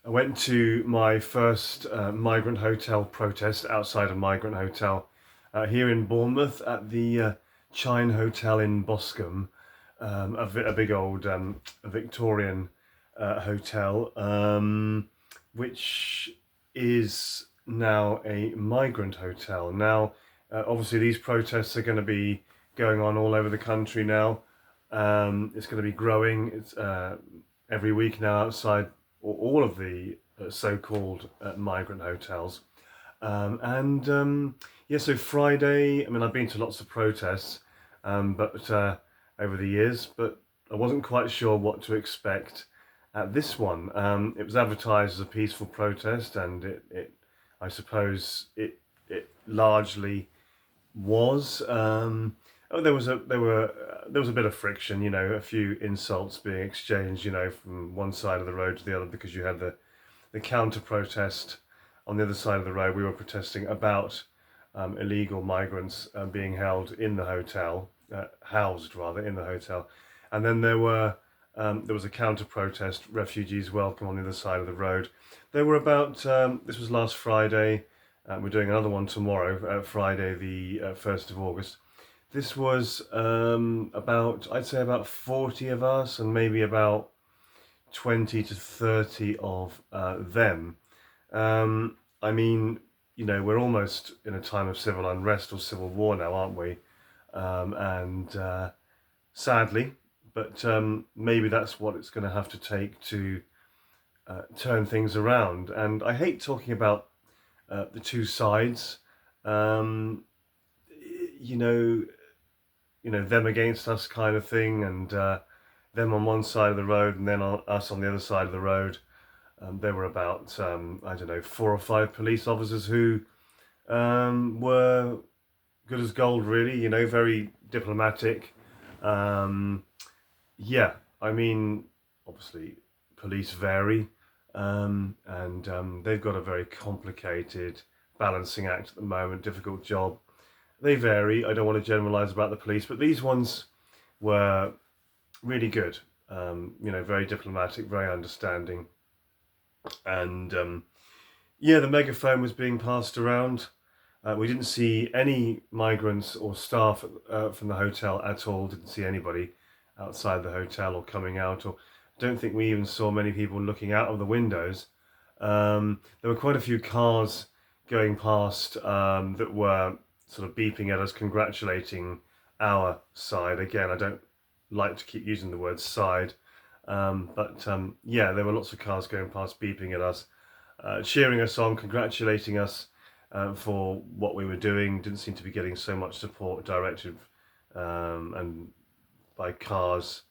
I went to my first Migrant Hotel protest outside a Migrant Hotel here in Bournemouth at the Chine Hotel in Boscombe, a big old Victorian hotel, which is now a migrant hotel. Now, obviously, these protests are going to be going on all over the country now. It's going to be growing. It's every week now outside all of the so-called migrant hotels. Yeah, so Friday, I mean, I've been to lots of protests, but over the years, but I wasn't quite sure what to expect at this one. It was advertised as a peaceful protest, and I suppose it largely was. Oh, there was a bit of friction, a few insults being exchanged, from one side of the road to the other because you had the counter protest on the other side of the road. We were protesting about illegal migrants being held in the hotel, housed rather in the hotel, and then there was a counter protest, refugees welcome on the other side of the road. There were about this was last Friday. We're doing another one tomorrow, Friday the 1st of August. This was I'd say about 40 of us and maybe about 20 to 30 of them. I mean, we're almost in a time of civil unrest or civil war now, aren't we? And sadly, but maybe that's what it's going to have to take to turn things around. And I hate talking about the two sides, you know, them against us kind of thing, and them on one side of the road and then us on the other side of the road. There were about, I don't know, 4 or 5 police officers who were good as gold, really, very diplomatic. Yeah, I mean, obviously, police vary, and they've got a very complicated balancing act at the moment, difficult job. They vary. I don't want to generalize about the police, but these ones were really good. Very diplomatic, very understanding, and yeah, the megaphone was being passed around. We didn't see any migrants or staff from the hotel at all. Didn't see anybody outside the hotel or coming out, or don't think we even saw many people looking out of the windows. There were quite a few cars going past that were sort of beeping at us, congratulating our side. Again, I don't like to keep using the word side, but yeah, there were lots of cars going past, beeping at us, cheering us on, congratulating us for what we were doing. Didn't seem to be getting so much support directed and by cars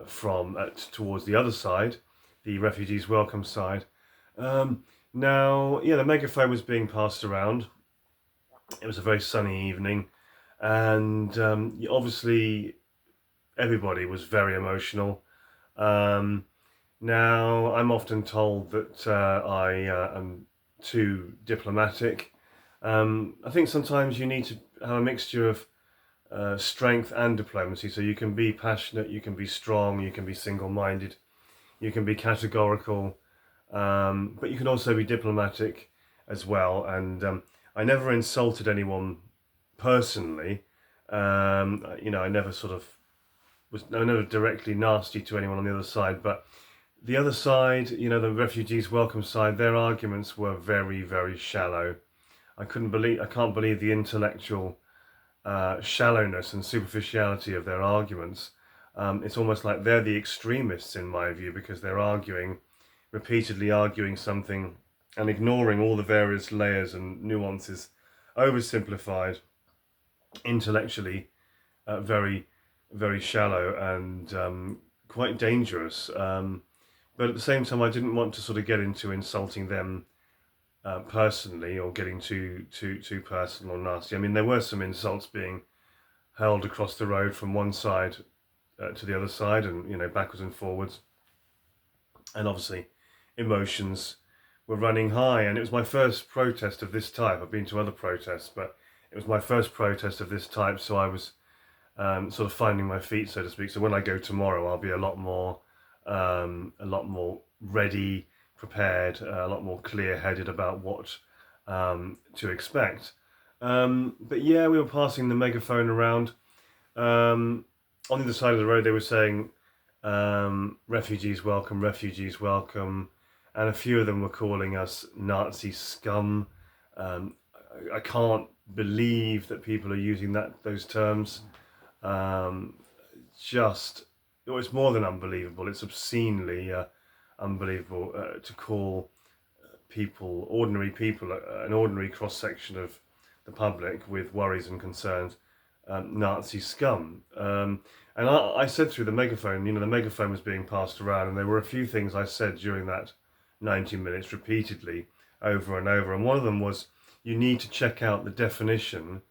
from towards the other side, the refugees welcome side. Now, yeah, the megaphone was being passed around. It was a very sunny evening, and obviously everybody was very emotional. Now, I'm often told that I am too diplomatic. I think sometimes you need to have a mixture of strength and diplomacy. So you can be passionate, you can be strong, you can be single-minded, you can be categorical, but you can also be diplomatic as well. And I never insulted anyone personally. I never I never directly nasty to anyone on the other side, but the other side, the refugees welcome side, their arguments were very, very shallow. I can't believe the intellectual shallowness and superficiality of their arguments. It's almost like they're the extremists in my view, because they're repeatedly arguing something and ignoring all the various layers and nuances, oversimplified, intellectually very, very shallow and quite dangerous. But at the same time, I didn't want to sort of get into insulting them personally, or getting too personal or nasty. I mean, there were some insults being hurled across the road from one side to the other side, and backwards and forwards. And obviously, emotions were running high. And it was my first protest of this type. I've been to other protests, but it was my first protest of this type. So I was sort of finding my feet, so to speak. So when I go tomorrow, I'll be a lot more ready, prepared, a lot more clear-headed about what to expect. But yeah, we were passing the megaphone around. On the other side of the road, they were saying, refugees welcome, refugees welcome. And a few of them were calling us Nazi scum. I can't believe that people are using those terms. Um, just, it's more than unbelievable. It's obscenely unbelievable to call ordinary people, an ordinary cross section of the public with worries and concerns, Nazi scum. And I said through the megaphone, the megaphone was being passed around, and there were a few things I said during that 90 minutes repeatedly, over and over. And one of them was, you need to check out the definition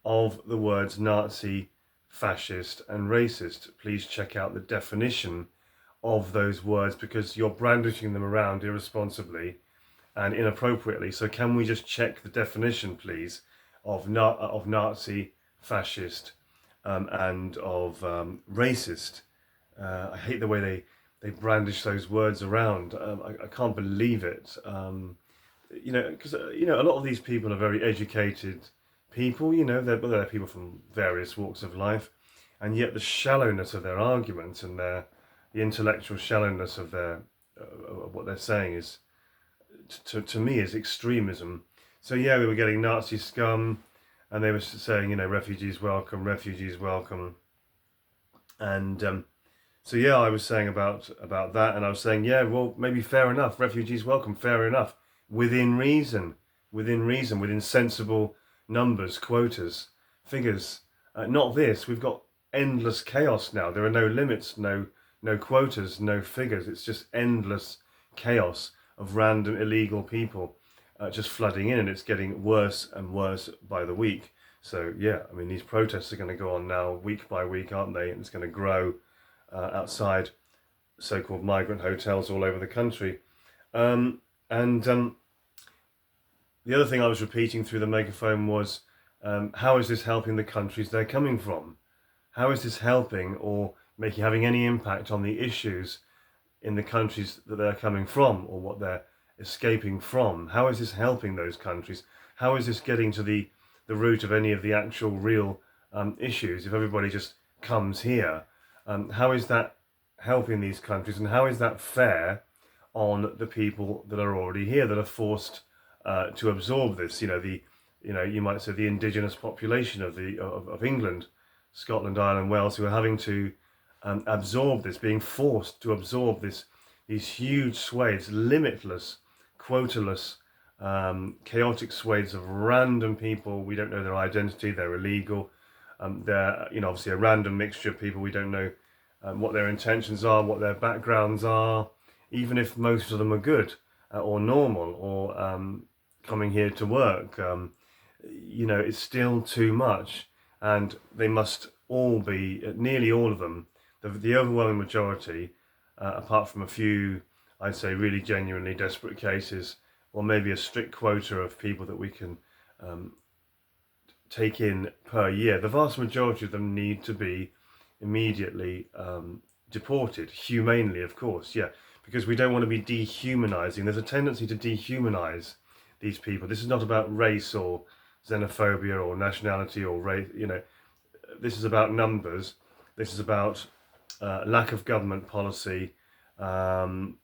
of the words Nazi, fascist, and racist. Please check out the definition of those words, because you're brandishing them around irresponsibly and inappropriately. So can we just check the definition, please, of Nazi, fascist, and of racist? I hate the way they brandish those words around. I can't believe it. Because a lot of these people are very educated people. They're people from various walks of life, and yet the shallowness of their arguments and the intellectual shallowness of what they're saying is, to me, is extremism. So yeah, we were getting Nazi scum, and they were saying, refugees welcome, refugees welcome. And so yeah, I was saying about that, and I was saying, yeah, well, maybe fair enough, refugees welcome, fair enough, within reason, within sensible numbers, quotas, figures. Not this. We've got endless chaos now. There are no limits, no quotas, no figures. It's just endless chaos of random illegal people just flooding in, and it's getting worse and worse by the week. So yeah, I mean, these protests are going to go on now week by week, aren't they? And it's going to grow outside so-called migrant hotels all over the country. And the other thing I was repeating through the megaphone was, how is this helping the countries they're coming from? How is this helping or having any impact on the issues in the countries that they're coming from, or what they're escaping from? How is this helping those countries? How is this getting to the root of any of the actual real issues? If everybody just comes here, how is that helping these countries, and how is that fair on the people that are already here, that are forced to absorb this? You might say the indigenous population of England, Scotland, Ireland, Wales, who are having to absorb this, being forced to absorb these huge swathes, limitless, quotaless, chaotic swathes of random people. We don't know their identity, they're illegal. They're obviously a random mixture of people. We don't know what their intentions are, what their backgrounds are, even if most of them are good or normal or coming here to work. It's still too much, and they must all be, nearly all of them, the overwhelming majority, apart from a few, I'd say, really genuinely desperate cases, or maybe a strict quota of people that we can take in per year, the vast majority of them need to be immediately deported, humanely, of course, yeah, because we don't want to be dehumanizing. There's a tendency to dehumanize these people. This is not about race or xenophobia or nationality or race. This is about numbers. This is about lack of government policy. It's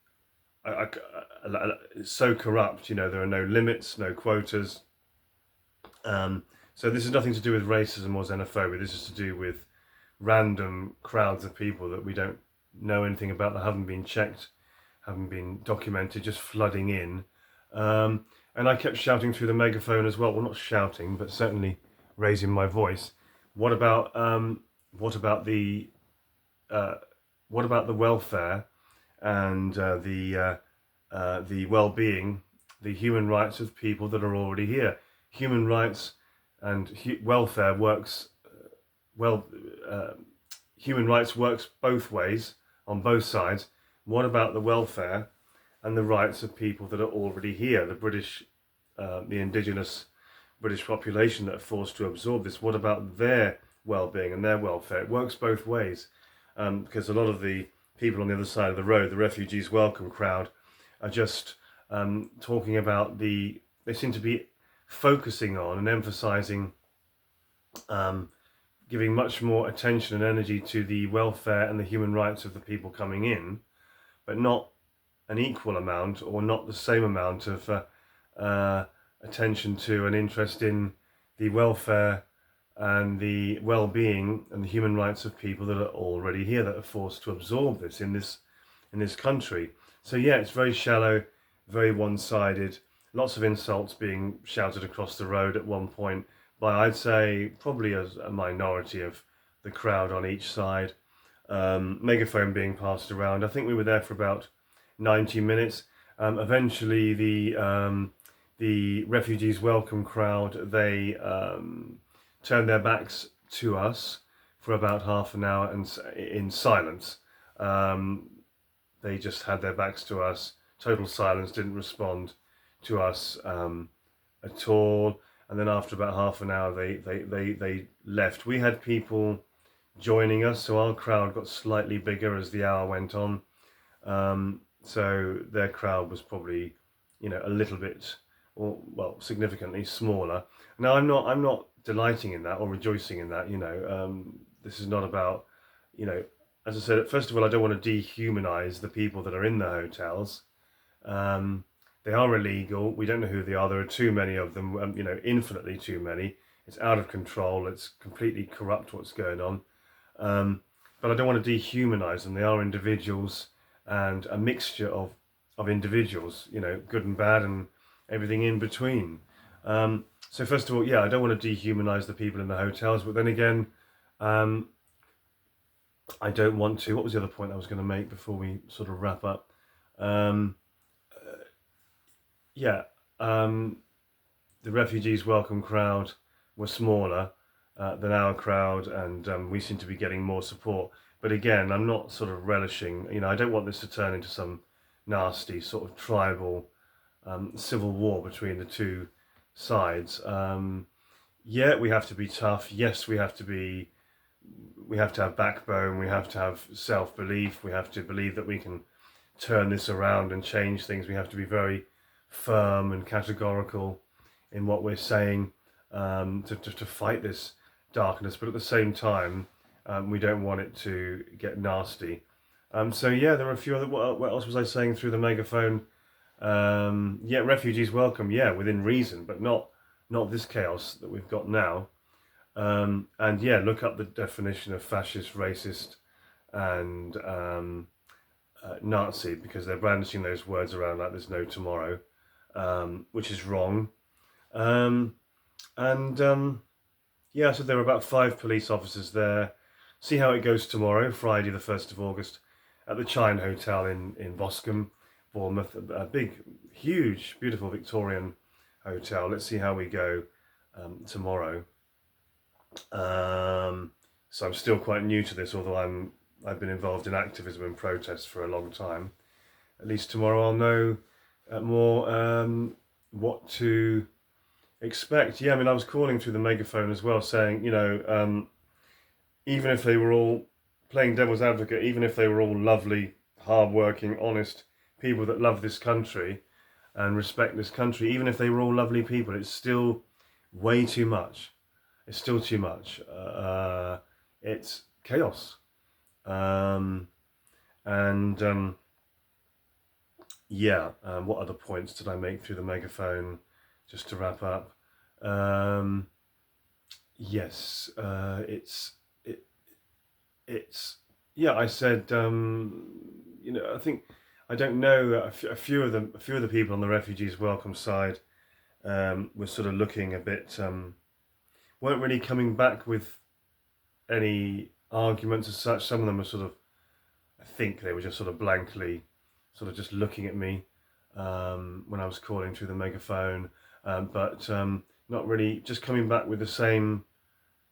so corrupt. There are no limits, no quotas. So this is nothing to do with racism or xenophobia. This is to do with random crowds of people that we don't know anything about, that haven't been checked, haven't been documented, just flooding in. And I kept shouting through the megaphone as well. Well, not shouting, but certainly raising my voice. What about the welfare and the well-being, the human rights of people that are already here? Human rights and welfare works human rights works both ways, on both sides. What about the welfare and the rights of people that are already here, the indigenous British population that are forced to absorb this? What about their well-being and their welfare? It works both ways, because a lot of the people on the other side of the road, the refugees welcome crowd, are just talking about they seem to be focusing on and emphasizing, giving much more attention and energy to the welfare and the human rights of the people coming in, but not an equal amount or not the same amount of attention to and interest in the welfare and the well-being and the human rights of people that are already here, that are forced to absorb this in this country. So yeah, it's very shallow, very one-sided. Lots of insults being shouted across the road at one point by, I'd say, probably a minority of the crowd on each side. Megaphone being passed around. I think we were there for about 90 minutes. Eventually, the refugees welcome crowd, they turned their backs to us for about half an hour and in silence. They just had their backs to us, total silence, didn't respond to us at all. And then after about half an hour, they left. We had people joining us, so our crowd got slightly bigger as the hour went on. So their crowd was probably, a little bit, or well, significantly smaller. Now I'm not delighting in that or rejoicing in that. This is not about, as I said, first of all, I don't want to dehumanize the people that are in the hotels. They are illegal. We don't know who they are. There are too many of them, infinitely too many. It's out of control. It's completely corrupt what's going on. But I don't want to dehumanize them. They are individuals and a mixture of individuals, good and bad and everything in between. So first of all, yeah, I don't want to dehumanize the people in the hotels, but then again, I don't want to. What was the other point I was going to make before we sort of wrap up? The refugees welcome crowd were smaller than our crowd, and we seem to be getting more support. But again, I'm not sort of relishing, I don't want this to turn into some nasty sort of tribal civil war between the two sides. We have to be tough. Yes, we have to have backbone. We have to have self-belief. We have to believe that we can turn this around and change things. We have to be very firm and categorical in what we're saying to fight this darkness. But at the same time, we don't want it to get nasty. There are a few other. What else was I saying through the megaphone? Refugees welcome. Within reason, but not this chaos that we've got now. Look up the definition of fascist, racist, and Nazi, because they're brandishing those words around like there's no tomorrow, which is wrong. So there were about 5 police officers there. See how it goes tomorrow, Friday the 1st of August, at the Chine Hotel in Boscombe, Bournemouth. A big, huge, beautiful Victorian hotel. Let's see how we go tomorrow. So I'm still quite new to this, although I've been involved in activism and protests for a long time. At least tomorrow I'll know more what to expect. I was calling through the megaphone as well, saying, even if they were all playing devil's advocate, even if they were all lovely, hard-working, honest people that love this country and respect this country, even if they were all lovely people, it's still way too much. It's still too much. It's chaos. What other points did I make through the megaphone? Just to wrap up. I said, I think, I don't know, a few of the people on the refugees welcome side were sort of looking a bit, weren't really coming back with any arguments as such. Some of them were sort of, I think they were just sort of blankly sort of just looking at me when I was calling through the megaphone, but not really just coming back with the same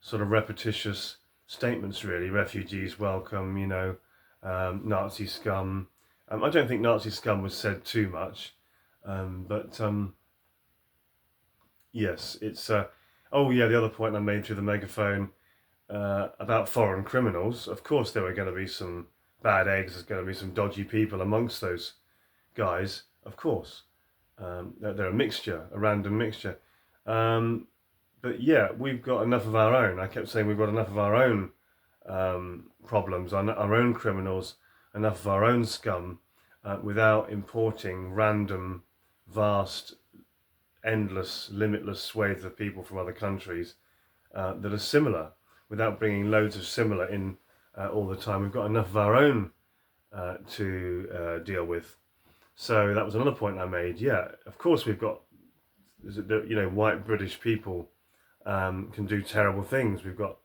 sort of repetitious statements really. Refugees welcome, Nazi scum. I don't think Nazi scum was said too much, yes, it's the other point I made through the megaphone about foreign criminals. Of course there were going to be some bad eggs, there's going to be some dodgy people amongst those guys, of course. They're a mixture, a random mixture. But yeah, we've got enough of our own. I kept saying we've got enough of our own problems, our own criminals, enough of our own scum, without importing random, vast, endless, limitless swathes of people from other countries that are similar, without bringing loads of similar in all the time. We've got enough of our own to deal with. So that was another point I made. Yeah, of course we've got, white British people can do terrible things. We've got,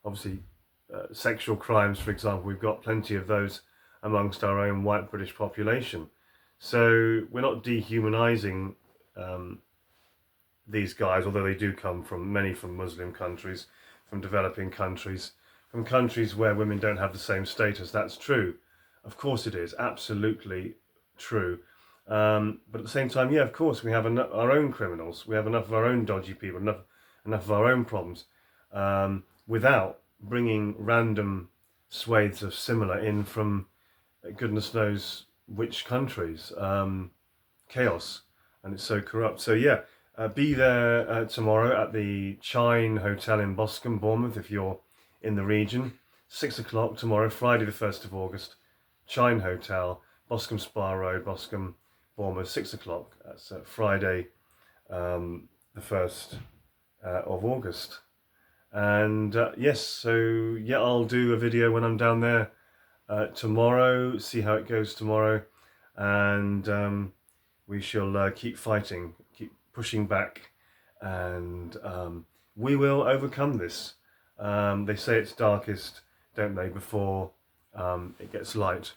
obviously, sexual crimes, for example. We've got plenty of those amongst our own white British population. So we're not dehumanising these guys, although they do come from Muslim countries, from developing countries, from countries where women don't have the same status. That's true. Of course it is. Absolutely true. But at the same time, yeah, of course, we have our own criminals. We have enough of our own dodgy people, enough of our own problems, without bringing random swathes of similar in from goodness knows which countries. Chaos, and it's so corrupt. So yeah, be there tomorrow at the Chine Hotel in Boscombe, Bournemouth, if you're in the region. 6 o'clock tomorrow, Friday the 1st of August. Chine Hotel, Boscombe Spa Road, Boscombe, Bournemouth, 6 o'clock. That's Friday the 1st of August. And yes, so yeah, I'll do a video when I'm down there tomorrow, see how it goes tomorrow, and we shall keep fighting, keep pushing back, and we will overcome this. They say it's darkest, don't they, before it gets light.